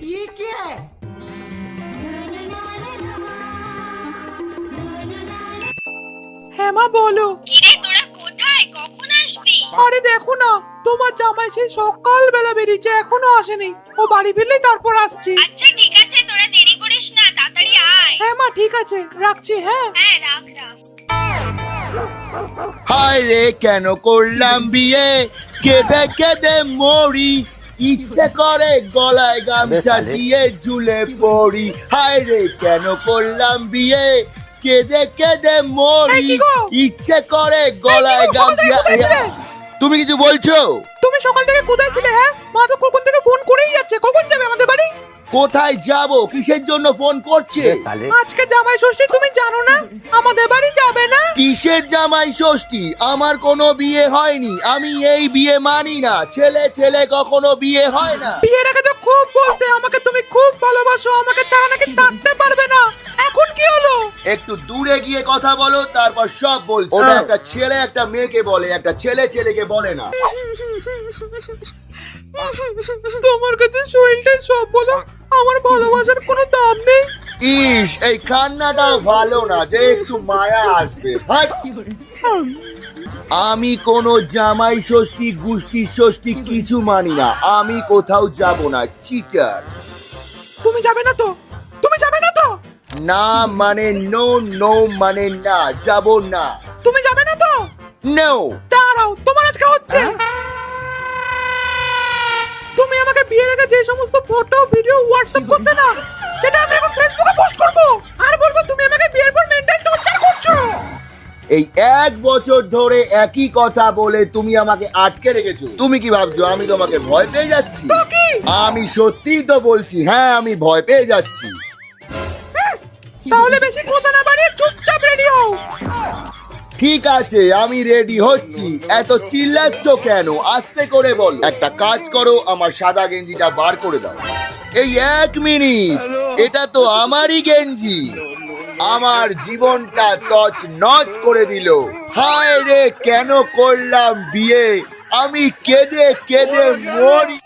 ये क्या है? হ্যাঁ মা বলো। কিরে তোরা কোথায়, কখন আসবি? আরে দেখো না, তোমার জামাই সেই সকালবেলা বেরিয়েছে, এখনো আসেনি। ও বাড়ি ফিরলেই তারপর আসছি। আচ্ছা ঠিক আছে, তোরা দেরি করিস না, তাড়াতাড়ি আয়। হ্যাঁ মা ঠিক আছে, রাখছি। হ্যাঁ হ্যাঁ রাখ রাখ। হায় রে কেন করলাম বিয়ে, কেঁদে কেঁদে মরি, ইচ্ছে করে গলায় গামছা দিয়ে ঝুলে পড়ি। হায় রে কেন করলাম বিয়ে, কেঁদে কেঁদে মরি, এই কি গো? ইচ্ছে করে গলায় এই কি গো, সকাল থেকে কোথায় গামছা। ছিলে? তুমি কিছু বলছো? তুমি সকাল থেকে কোথায় ছিলে? হ্যাঁ মা তো কখন থেকে ফোন করেই যাচ্ছে, কখন যাবে আমাদের বাড়ি? কোথায় যাব, কিসের জন্য ফোন করছে? আজকে জামাই ষষ্ঠী, তুমি জানো না? আমাদের বাড়ি যাবে না? কিসের জামাই ষষ্ঠী? আমার কোনো বিয়ে হয়নি, আমি এই বিয়ে মানি না। ছেলে ছেলে কখনো বিয়ে হয় না। বিয়ের আগে তো খুব বলতে আমাকে তুমি খুব ভালোবাসো, আমাকে ছাড়া নাকি থাকতে পারবে না। এখন কি হলো? একটু দূরে গিয়ে কথা বলো, তারপর সব বলছো। ওটা একটা ছেলে একটা মেয়েকে বলে, একটা ছেলে ছেলেকে বলে না। তোমার কাছে শরীরটাই সব বলো, আমার ভালোবাসার কোনো দাম নেই। ইস, এই কান্নাটাও ভালো না যে একটু মায়া আসবে। হাট! আমি কোনো জামাই ষষ্ঠী গোষ্ঠী ষষ্ঠী কিছু মানি না। আমি কোথাও যাব না, চিটার। তুমি যাবে না তো? তুমি যাবে না তো? না মানে নো, নো মানে না, যাব না। তুমি যাবে না তো? নো। দাঁড়াও, তোমার আজকে হচ্ছে। তুমি আমাকে বিয়ের আগে যে সমস্ত ফটো ভিডিও হোয়াটসঅ্যাপ করতে না, সেটা আমি এখন ফেসবুকে পোস্ট করব আর বলবো তুমি আমাকে বিয়ের পর মেন্টাল টর্চার করছো। এই 1 বছর ধরে একই কথা বলে তুমি আমাকে আটকে রেখেছো। তুমি কি ভাবছো আমি তোমাকে ভয় পেয়ে যাচ্ছি? তো কি? আমি সত্যিই তো বলছি, হ্যাঁ আমি ভয় পেয়ে যাচ্ছি। তাহলে বেশি কথা না বাড়িয়ে চুপচাপ রেডি হও। ঠিক আছে, আমি রেডি হচ্ছি। এত চিল্লাচ্ছ কেন? আস্তে করে বল। একটা কাজ করো, আমার সাদা গেঞ্জিটা বার করে দাও। এই 1 মিনিট, এটা তো আমারই গেঞ্জি। আমার জীবনটা তছ নছ করে দিল। হায় রে কেন করলাম বিয়ে, আমি কেঁদে কেঁদে মরি।